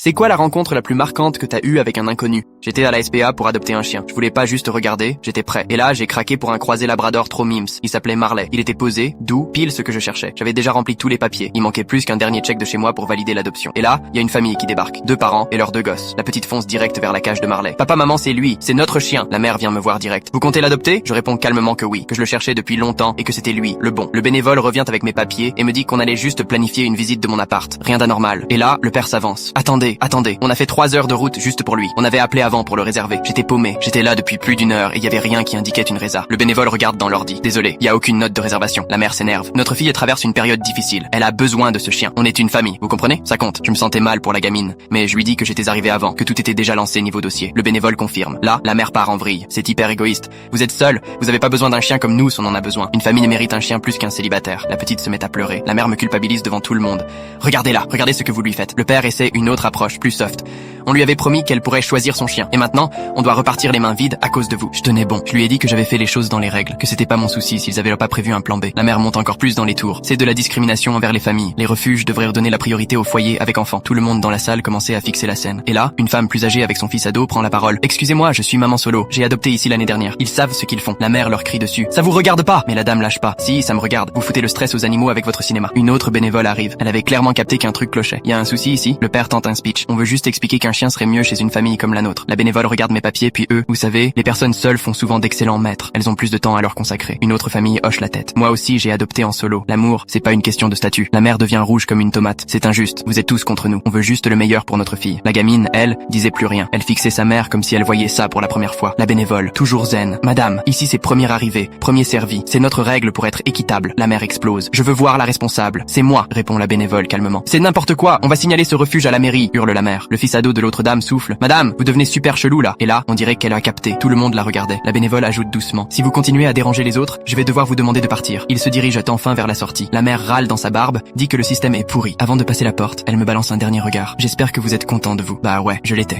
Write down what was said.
C'est quoi la rencontre la plus marquante que t'as eue avec un inconnu? J'étais à la SPA pour adopter un chien. Je voulais pas juste regarder, j'étais prêt. Et là, j'ai craqué pour un croisé labrador trop mimes. Il s'appelait Marley. Il était posé, doux, pile ce que je cherchais. J'avais déjà rempli tous les papiers. Il manquait plus qu'un dernier check de chez moi pour valider l'adoption. Et là, il y a une famille qui débarque. 2 parents et leurs 2 gosses. La petite fonce direct vers la cage de Marley. Papa, maman, c'est lui. C'est notre chien. La mère vient me voir direct. Vous comptez l'adopter? Je réponds calmement que oui. Que je le cherchais depuis longtemps et que c'était lui, le bon. Le bénévole revient avec mes papiers et me dit qu'on allait juste planifier une visite de mon appart. Rien d'anormal. Et là, le père s'avance. Attendez. On a fait 3 heures de route juste pour lui. On avait appelé avant pour le réserver. J'étais paumé. J'étais là depuis plus d'1 heure et il y avait rien qui indiquait une résa. Le bénévole regarde dans l'ordi. Désolé, il y a aucune note de réservation. La mère s'énerve. Notre fille traverse une période difficile. Elle a besoin de ce chien. On est une famille. Vous comprenez? Ça compte. Je me sentais mal pour la gamine, mais je lui dis que j'étais arrivé avant, que tout était déjà lancé niveau dossier. Le bénévole confirme. Là, la mère part en vrille. C'est hyper égoïste. Vous êtes seul. Vous avez pas besoin d'un chien comme nous si on en a besoin. Une famille mérite un chien plus qu'un célibataire. La petite se met à pleurer. La mère me culpabilise devant tout le monde. Regardez là. Regardez ce que vous lui faites. Le père essaie une autre approche, plus soft. On lui avait promis qu'elle pourrait choisir son chien. Et maintenant, on doit repartir les mains vides à cause de vous. Je tenais bon. Je lui ai dit que j'avais fait les choses dans les règles, que c'était pas mon souci s'ils avaient pas prévu un plan B. La mère monte encore plus dans les tours. C'est de la discrimination envers les familles. Les refuges devraient redonner la priorité aux foyers avec enfants. Tout le monde dans la salle commençait à fixer la scène. Et là, une femme plus âgée avec son fils ado prend la parole. Excusez-moi, je suis maman solo. J'ai adopté ici l'année dernière. Ils savent ce qu'ils font. La mère leur crie dessus. Ça vous regarde pas? Mais la dame lâche pas. Si, ça me regarde. Vous foutez le stress aux animaux avec votre cinéma. Une autre bénévole arrive. Elle avait clairement capté qu'un truc clochait. Il y a un souci ici. Le père tente un speech. On veut juste expliquer qu'un chien serait mieux chez une famille comme la nôtre. La bénévole regarde mes papiers puis eux, vous savez, les personnes seules font souvent d'excellents maîtres. Elles ont plus de temps à leur consacrer. Une autre famille hoche la tête. Moi aussi, j'ai adopté en solo. L'amour, c'est pas une question de statut. La mère devient rouge comme une tomate. C'est injuste. Vous êtes tous contre nous. On veut juste le meilleur pour notre fille. La gamine, elle, disait plus rien. Elle fixait sa mère comme si elle voyait ça pour la première fois. La bénévole, toujours zen. Madame, ici c'est premier arrivé, premier servi. C'est notre règle pour être équitable. La mère explose. Je veux voir la responsable. C'est moi, répond la bénévole calmement. C'est n'importe quoi. On va signaler ce refuge à la mairie, hurle la mère. Le fils ado de l'autre dame souffle. Madame, vous devenez super chelou là. Et là, on dirait qu'elle a capté. Tout le monde la regardait. La bénévole ajoute doucement. Si vous continuez à déranger les autres, je vais devoir vous demander de partir. Il se dirige enfin vers la sortie. La mère râle dans sa barbe, dit que le système est pourri. Avant de passer la porte, elle me balance un dernier regard. J'espère que vous êtes content de vous. Bah ouais, je l'étais.